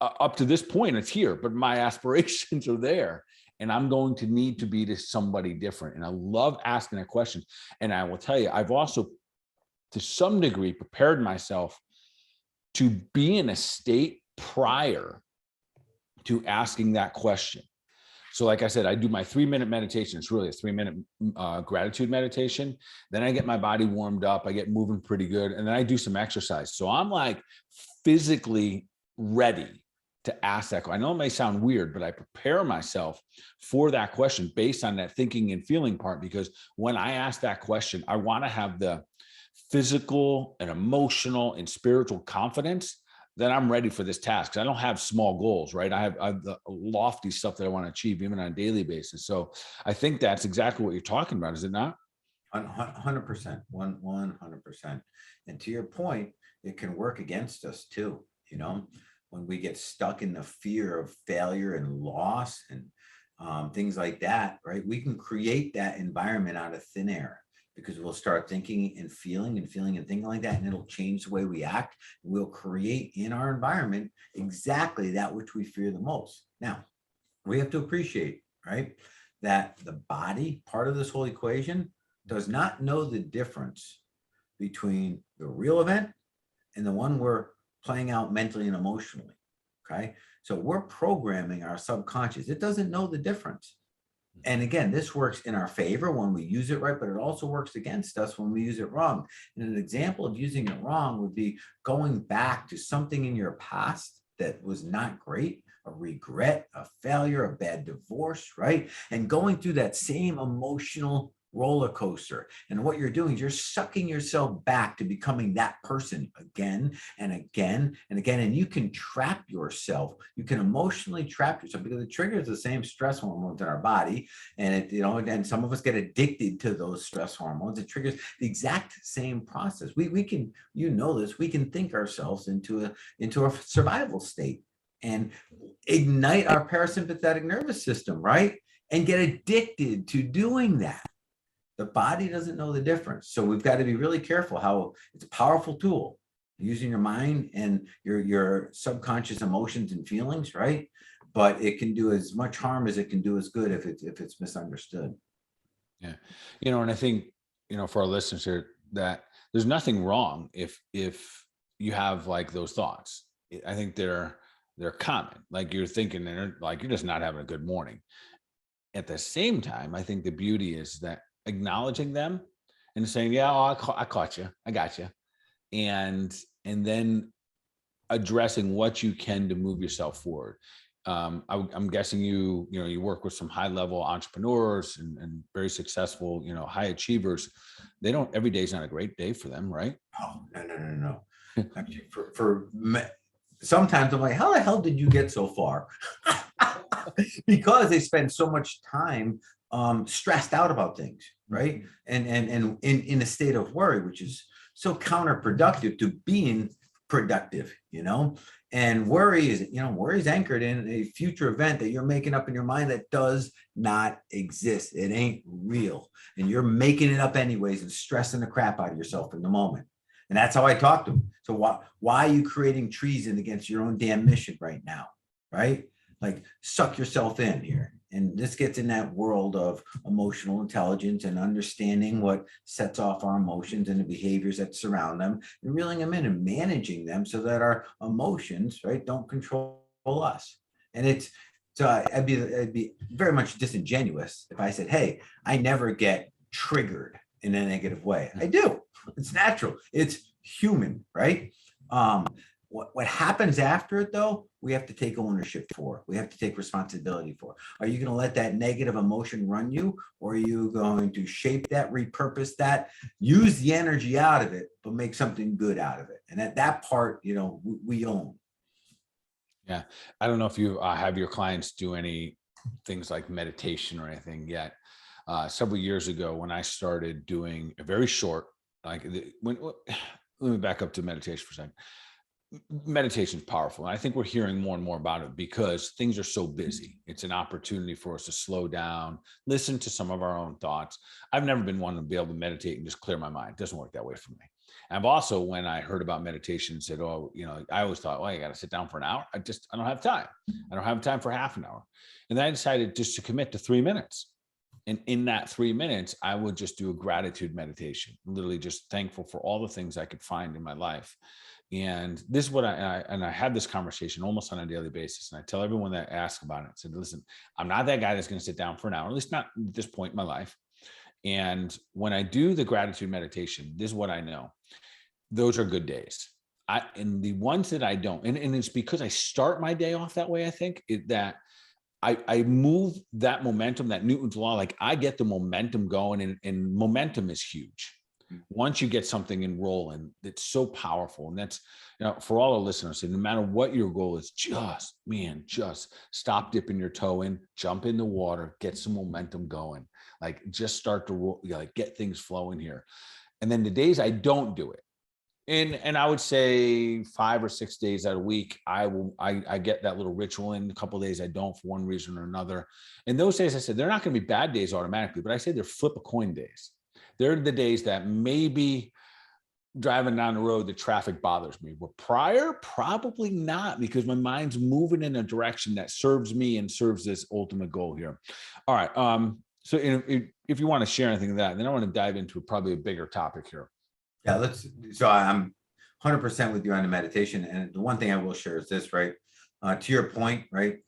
Up to this point, it's here, but my aspirations are there. And I'm going to need to be to somebody different. And I love asking that question. And I will tell you, I've also, to some degree, prepared myself to be in a state prior to asking that question. So like I said, I do my 3-minute meditation. It's really a 3-minute gratitude meditation. Then I get my body warmed up. I get moving pretty good. And then I do some exercise. So I'm like physically ready to ask that. I know it may sound weird, but I prepare myself for that question based on that thinking and feeling part, because when I ask that question, I want to have the physical and emotional and spiritual confidence that I'm ready for this task. I don't have small goals, right? I have the lofty stuff that I want to achieve even on a daily basis. So I think that's exactly what you're talking about, is it not? 100%, 100%. And to your point, it can work against us too. When we get stuck in the fear of failure and loss and things like that, right? We can create that environment out of thin air, because we'll start thinking and feeling and thinking like that, and it'll change the way we act. We'll create in our environment exactly that which we fear the most. Now, we have to appreciate, right, that the body, part of this whole equation, does not know the difference between the real event and the one we're playing out mentally and emotionally. Okay. So we're programming our subconscious. It doesn't know the difference. And again, this works in our favor when we use it right, but it also works against us when we use it wrong. And an example of using it wrong would be going back to something in your past that was not great, a regret, a failure, a bad divorce, right? And going through that same emotional roller coaster. And what you're doing is you're sucking yourself back to becoming that person again and again and again. And you can trap yourself. You can emotionally trap yourself, because it triggers the same stress hormones in our body. And and some of us get addicted to those stress hormones. It triggers the exact same process. We can, we can think ourselves into a survival state and ignite our parasympathetic nervous system, right? And get addicted to doing that. The body doesn't know the difference. So we've got to be really careful how it's a powerful tool, using your mind and your subconscious emotions and feelings, right? But it can do as much harm as it can do as good if it's misunderstood. Yeah. And I think, for our listeners here, that there's nothing wrong if you have like those thoughts. I think they're common. Like you're thinking, and like you're just not having a good morning. At the same time, I think the beauty is that acknowledging them and saying, yeah, I caught you. I got you. And then addressing what you can to move yourself forward. I'm guessing you work with some high level entrepreneurs and very successful, high achievers. Every day is not a great day for them, right? Oh, no. Actually, sometimes I'm like, how the hell did you get so far? Because they spend so much time stressed out about things, right? And in a state of worry, which is so counterproductive to being productive, and worry is anchored in a future event that you're making up in your mind that does not exist. It ain't real. And you're making it up anyways and stressing the crap out of yourself in the moment. And that's how I talk to them. So why are you creating treason against your own damn mission right now? Right? Like, suck yourself in here. And this gets in that world of emotional intelligence and understanding what sets off our emotions and the behaviors that surround them, and reeling them in and managing them so that our emotions, right, don't control us. And it's, so I'd be very much disingenuous if I said, hey, I never get triggered in a negative way. I do. It's natural. It's human, right? What happens after it, though, we have to take ownership for. We have to take responsibility for. Are you going to let that negative emotion run you, or are you going to shape that, repurpose that, use the energy out of it, but make something good out of it? And at that part, we own. Yeah. I don't know if you have your clients do any things like meditation or anything yet. Several years ago, when I started doing a very short, let me back up to meditation for a second. Meditation is powerful. And I think we're hearing more and more about it because things are so busy. It's an opportunity for us to slow down, listen to some of our own thoughts. I've never been one to be able to meditate and just clear my mind. It doesn't work that way for me. I've also, when I heard about meditation, said, I always thought, I got to sit down for an hour. I don't have time. I don't have time for half an hour. And then I decided just to commit to 3 minutes. And in that 3 minutes, I would just do a gratitude meditation, literally just thankful for all the things I could find in my life. And this is what I had this conversation almost on a daily basis. And I tell everyone that asks about it, I said, listen, I'm not that guy that's going to sit down for an hour, at least not at this point in my life. And when I do the gratitude meditation, this is what I know. Those are good days. And the ones that I don't, and it's because I start my day off that way, I think, that I move that momentum, that Newton's law, like I get the momentum going, and momentum is huge. Once you get something in rolling, it's so powerful. And that's, for all the listeners, no matter what your goal is, just stop dipping your toe in, jump in the water, get some momentum going, like just start to roll, like get things flowing here. And then the days I don't do it, and I would say 5 or 6 days out of a week, I get that little ritual in. A couple of days I don't, for one reason or another. And those days, I said, they're not going to be bad days automatically, but I say they're flip a coin days. They're the days that maybe driving down the road, the traffic bothers me. But prior, probably not, because my mind's moving in a direction that serves me and serves this ultimate goal here. All right. So if you want to share anything of that, then I want to dive into probably a bigger topic here. Yeah, so I'm 100% with you on the meditation. And the one thing I will share is this, right? To your point, right?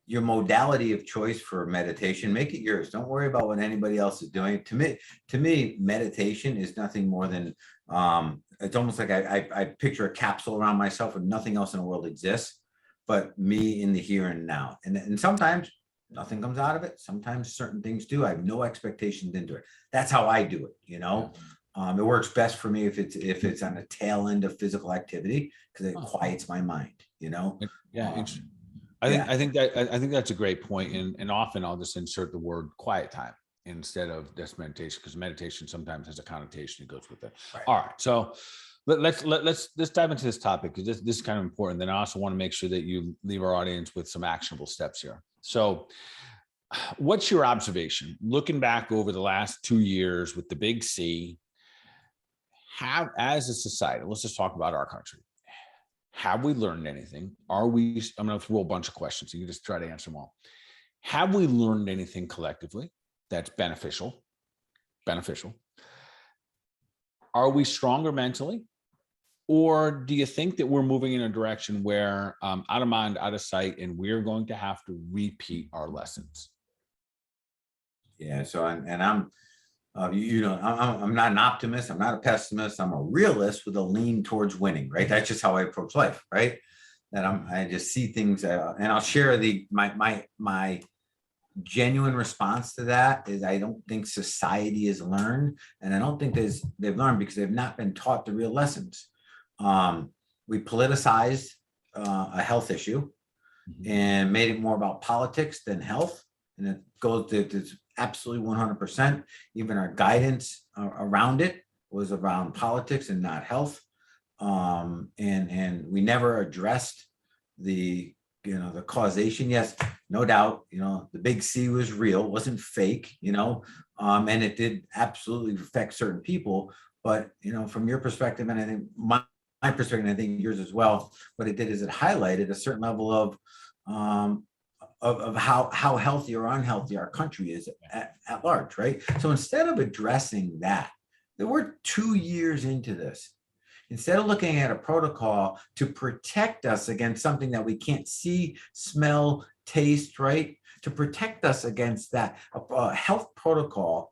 Your modality of choice for meditation, make it yours. Don't worry about what anybody else is doing. To me, meditation is nothing more than, it's almost like I picture a capsule around myself and nothing else in the world exists but me in the here and now. And sometimes nothing comes out of it. Sometimes certain things do. I have no expectations into it. That's how I do it, It works best for me if it's on the tail end of physical activity, because it quiets my mind, Yeah, interesting. I think that's a great point. And often I'll just insert the word quiet time instead of just meditation, because meditation sometimes has a connotation that goes with it. Right. All right. So let's dive into this topic, because this is kind of important. Then I also want to make sure that you leave our audience with some actionable steps here. So what's your observation looking back over the last 2 years with the big C? As a society, let's just talk about our country. Have we learned anything? I'm going to throw a bunch of questions. You can just try to answer them all. Have we learned anything collectively that's beneficial? Are we stronger mentally? Or do you think that we're moving in a direction where out of mind, out of sight, and we're going to have to repeat our lessons? Yeah. So, I'm not an optimist. I'm not a pessimist. I'm a realist with a lean towards winning, right? That's just how I approach life, right? That I just see things, and I'll share my genuine response to that is, I don't think society has learned, and I don't think they've learned because they've not been taught the real lessons. We politicized a health issue and made it more about politics than health, and it goes to absolutely 100%. Even our guidance around it was around politics and not health. And we never addressed the causation. Yes, no doubt, the big C was real, wasn't fake, and it did absolutely affect certain people. But, from your perspective, and I think my perspective, and I think yours as well, what it did is it highlighted a certain level of of how healthy or unhealthy our country is at large, right? So instead of addressing that, we're 2 years into this. Instead of looking at a protocol to protect us against something that we can't see, smell, taste, right? To protect us against that, a health protocol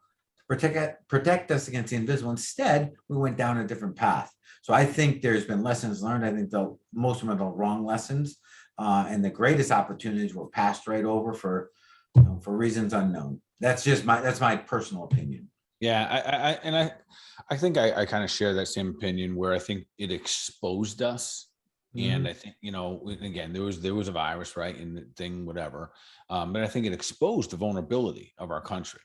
to protect us against the invisible. Instead, we went down a different path. So I think there's been lessons learned. I think most of them are the wrong lessons. And the greatest opportunities were passed right over for reasons unknown. That's my personal opinion. Yeah, I think I kind of share that same opinion, where I think it exposed us. And I think, again, there was a virus, right? And the thing, whatever. But I think it exposed the vulnerability of our country.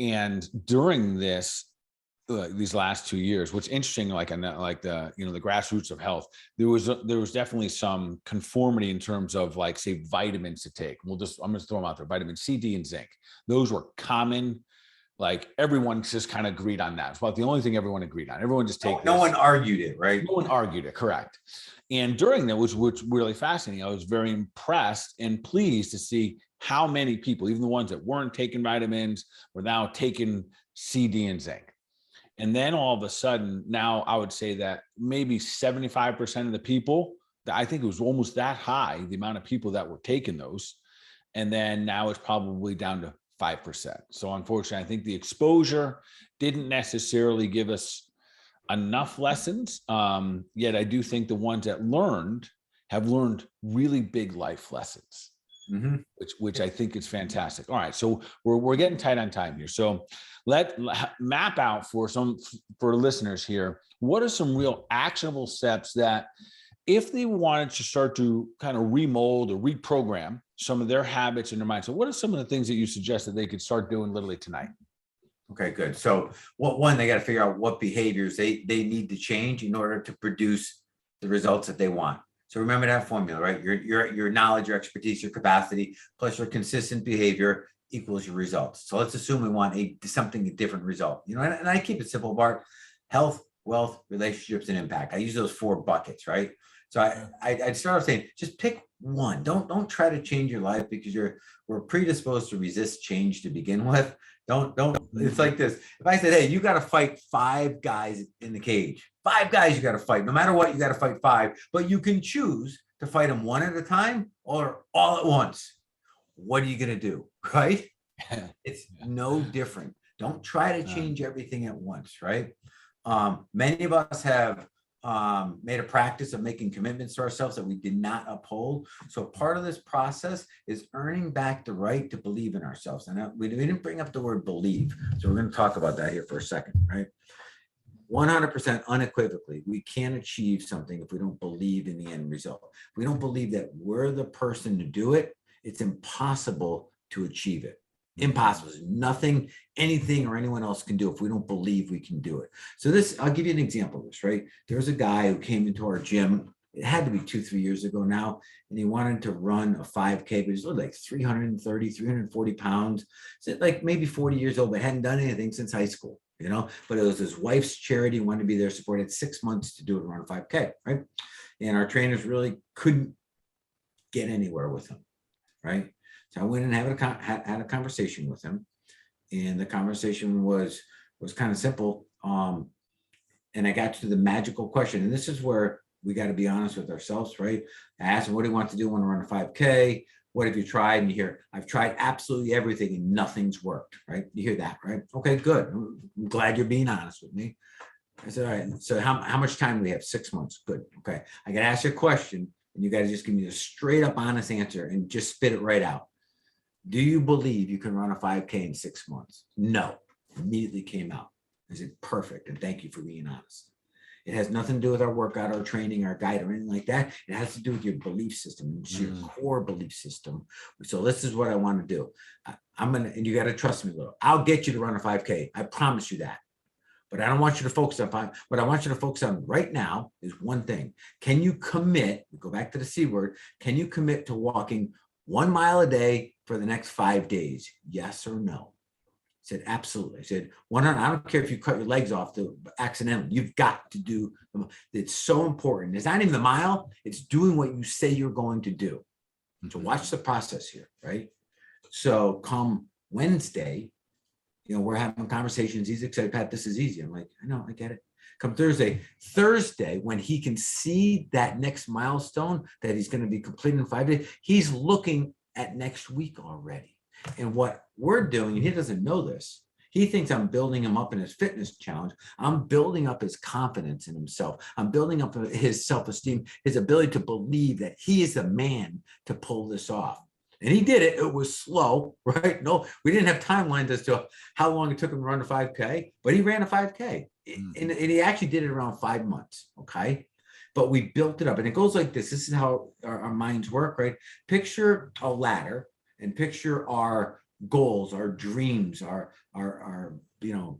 And during these last 2 years, what's interesting, like the the grassroots of health, there was definitely some conformity in terms of, like, say, vitamins to take. I'm just throw them out there: vitamin C, D, and zinc. Those were common. Like, everyone just kind of agreed on that. It's about the only thing everyone agreed on. Everyone just take. No one argued it, right? No one argued it, correct. And during that, which really fascinating, I was very impressed and pleased to see how many people, even the ones that weren't taking vitamins, were now taking C, D, and zinc. And then all of a sudden, now I would say that maybe 75% of the people, that I think it was almost that high, the amount of people that were taking those. And then now it's probably down to 5%. So unfortunately, I think the exposure didn't necessarily give us enough lessons. Yet I do think the ones that have learned really big life lessons, which I think is fantastic. All right, so we're getting tight on time here. So let map out for listeners here, what are some real actionable steps that, if they wanted to start to kind of remold or reprogram some of their habits in their mind, so what are some of the things that you suggest that they could start doing literally tonight? Okay, good. So one, they got to figure out what behaviors they need to change in order to produce the results that they want. So remember that formula, right? Your knowledge, your expertise, your capacity, plus your consistent behavior equals your results. So let's assume we want a different result. And I keep it simple, Bart: health, wealth, relationships, and impact. I use those 4 buckets, right? So I'd start off saying, just pick one. Don't try to change your life, because we're predisposed to resist change to begin with. Don't. It's like this. If I said, hey, you got to fight 5 guys in the cage, 5 guys you got to fight. No matter what, you got to fight 5. But you can choose to fight them one at a time or all at once. What are you going to do, right? It's no different. Don't try to change everything at once, right? Many of us have made a practice of making commitments to ourselves that we did not uphold. So part of this process is earning back the right to believe in ourselves. And we didn't bring up the word believe, so we're going to talk about that here for a second, right? 100% unequivocally, we can't achieve something if we don't believe in the end result. If we don't believe that we're the person to do it, it's impossible to achieve it. Impossible. There's nothing, anything, or anyone else can do if we don't believe we can do it. So I'll give you an example of this, right? There was a guy who came into our gym. It had to be 2-3 years ago now, and he wanted to run a 5K, but he's like 330, 340 pounds. So like maybe 40 years old, but hadn't done anything since high school, but it was his wife's charity, wanted to be there, supported 6 months to do it, run a 5K, right? And our trainers really couldn't get anywhere with him, right? So I went and had a conversation with him, and the conversation was kind of simple. And I got to the magical question, and this is where we got to be honest with ourselves, right? I asked him, what do you want to do when I run a 5K? What have you tried? And you hear, I've tried absolutely everything and nothing's worked, right? You hear that, right? Okay, good. I'm glad you're being honest with me. I said, all right, so how much time do we have? 6 months. Good. Okay. I got to ask you a question, and you got to just give me a straight up honest answer and just spit it right out. Do you believe you can run a 5K in 6 months? No. Immediately came out. I said, perfect. And thank you for being honest. It has nothing to do with our workout, our training, our guide, or anything like that. It has to do with your belief system, it's your core belief system. So this is what I want to do. And you got to trust me a little. I'll get you to run a 5K. I promise you that. But I don't want you to focus on what I want you to focus on right now is one thing. Can you commit, go back to the C word, can you commit to walking 1 mile a day for the next 5 days? Yes or no? I said, absolutely. I said, 100. I don't care if you cut your legs off accidentally. You've got to do. It's so important. It's not even the mile. It's doing what you say you're going to do. So watch the process here, right? So come Wednesday, we're having conversations. He's excited, Pat, this is easy. I'm like, I know, I get it. Come Thursday, when he can see that next milestone that he's going to be completing in 5 days, he's looking at next week already. And what we're doing, and he doesn't know this, he thinks I'm building him up in his fitness challenge. I'm building up his confidence in himself. I'm building up his self-esteem, his ability to believe that he is the man to pull this off. And he did it. It was slow, right? No, we didn't have timelines as to how long it took him to run a 5K, but he ran a 5K. And he actually did it around 5 months, okay? But we built it up. And it goes like this. This is how our minds work, right? Picture a ladder and picture our goals, our dreams, our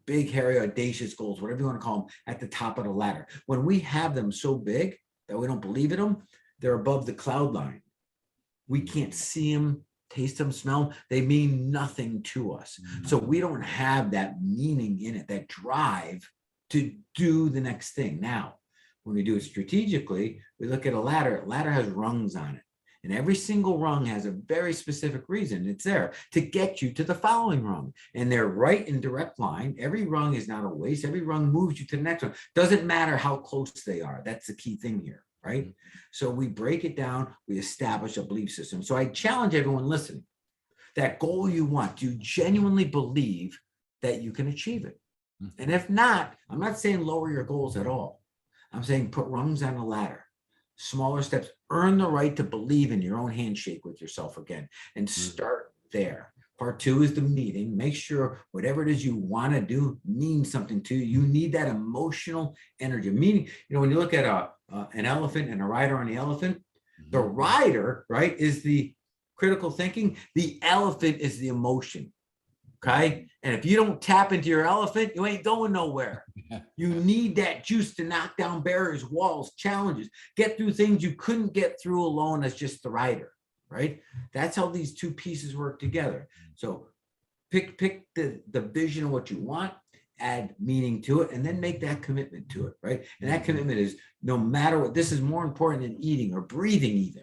big, hairy, audacious goals, whatever you want to call them, at the top of the ladder. When we have them so big that we don't believe in them, they're above the cloud line. We can't see them, taste them, smell them. They mean nothing to us. So we don't have that meaning in it, that drive to do the next thing. Now, when we do it strategically, we look at a ladder. A ladder has rungs on it. And every single rung has a very specific reason. It's there to get you to the following rung. And they're right in direct line. Every rung is not a waste. Every rung moves you to the next one. Doesn't matter how close they are. That's the key thing here, right? So we break it down. We establish a belief system. So I challenge everyone listening. That goal you want, do you genuinely believe that you can achieve it? And if not, I'm not saying lower your goals at all. I'm saying put rungs on a ladder. Smaller steps, earn the right to believe in your own handshake with yourself again, and start there. Part 2 is the meeting. Make sure whatever it is you want to do means something to you. You need that emotional energy. Meaning, when you look at an elephant and a rider on the elephant, the rider, right, is the critical thinking. The elephant is the emotion. Okay. And if you don't tap into your elephant, you ain't going nowhere. You need that juice to knock down barriers, walls, challenges, get through things you couldn't get through alone as just the rider, right? That's how these two pieces work together. So pick the vision of what you want, add meaning to it, and then make that commitment to it, right? And that commitment is no matter what, this is more important than eating or breathing even.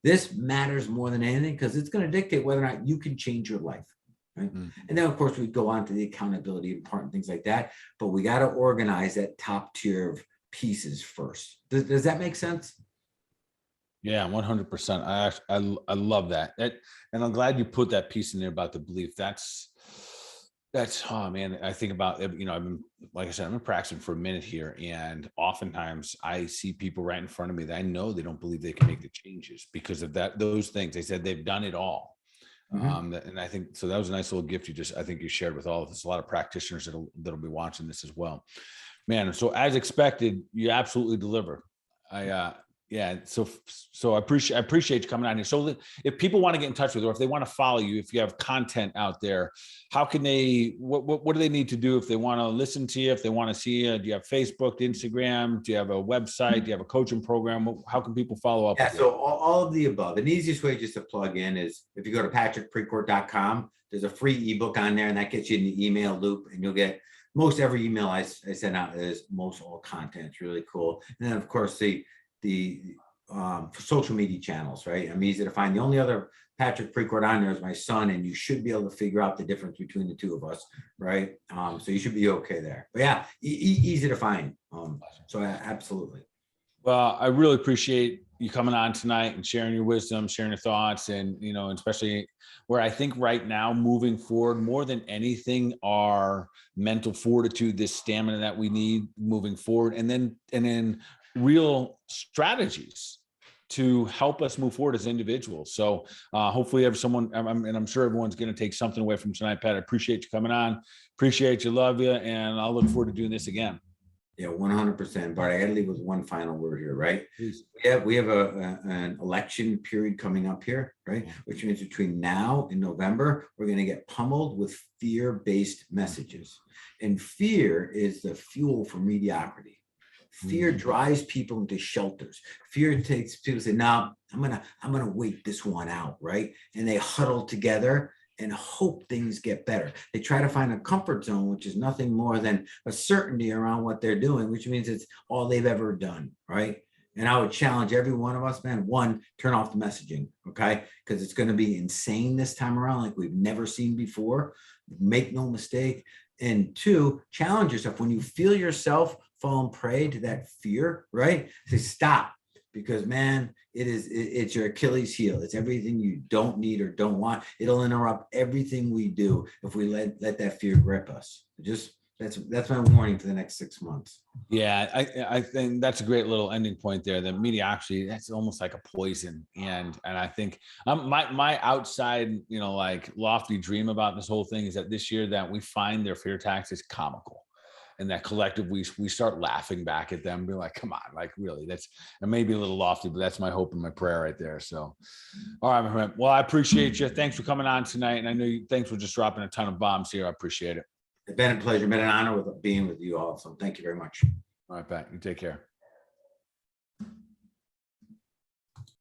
This matters more than anything because it's going to dictate whether or not you can change your life. Right? And then, of course, we go on to the accountability part and things like that. But we got to organize that top tier of pieces first. Does that make sense? Yeah, 100%. I love that. And I'm glad you put that piece in there about the belief. That's oh man, I think about, I've been, like I said, I've been practicing for a minute here, and oftentimes I see people right in front of me that I know they don't believe they can make the changes because of those things. They said they've done it all. And I think so. That was a nice little gift I think you shared with all of us. A lot of practitioners that'll be watching this as well, man. So as expected, you absolutely deliver. So I appreciate you coming on here. So if people want to get in touch with you, or if they want to follow you, if you have content out there, how can they? What do they need to do if they want to listen to you? If they want to see you, do you have Facebook, Instagram? Do you have a website? Do you have a coaching program? How can people follow up? Yeah, so all of the above. And the easiest way just to plug in is if you go to patrickprecourt.com, there's a free ebook on there, and that gets you in the email loop, and you'll get most every email I send out is most all content. It's really cool. And then of course the social media channels, right? I'm easy to find. The only other Patrick Precourt on there is my son, and you should be able to figure out the difference between the two of us, right? So you should be okay there. But yeah, easy to find. Absolutely. Well, I really appreciate you coming on tonight and sharing your wisdom, sharing your thoughts, and especially where I think right now, moving forward, more than anything, our mental fortitude, this stamina that we need moving forward, and then real strategies to help us move forward as individuals. So hopefully I'm sure everyone's going to take something away from tonight. Pat, I appreciate you coming on. Appreciate you. Love you. And I'll look forward to doing this again. Yeah, 100%. Bart, I got to leave with one final word here, right? Please. We have an election period coming up here, right? Which means between now and November, we're going to get pummeled with fear-based messages. And fear is the fuel for mediocrity. Fear drives people into shelters. Fear takes people say, "No, I'm gonna wait this one out," right? And they huddle together and hope things get better. They try to find a comfort zone, which is nothing more than a certainty around what they're doing, which means it's all they've ever done, right? And I would challenge every one of us, man, one, turn off the messaging, Okay. Because it's going to be insane this time around, like we've never seen before. Make no mistake. And two, challenge yourself. When you feel yourself falling prey to that fear, right? Say stop, because man, it's your Achilles heel. It's everything you don't need or don't want. It'll interrupt everything we do if we let that fear grip us. Just that's my warning for the next 6 months. Yeah, I think that's a great little ending point there. The mediocrity, that's almost like a poison. And I think my outside, like lofty dream about this whole thing is that this year that we find their fear tactics comical. And that collective, we start laughing back at them, be like, come on, like really, it may be a little lofty, but that's my hope and my prayer right there. So, all right, my friend. Well, I appreciate you. Thanks for coming on tonight. And I know thanks for just dropping a ton of bombs here. I appreciate it. It's been a pleasure, been an honor being with you all. So thank you very much. All right, Pat, you take care.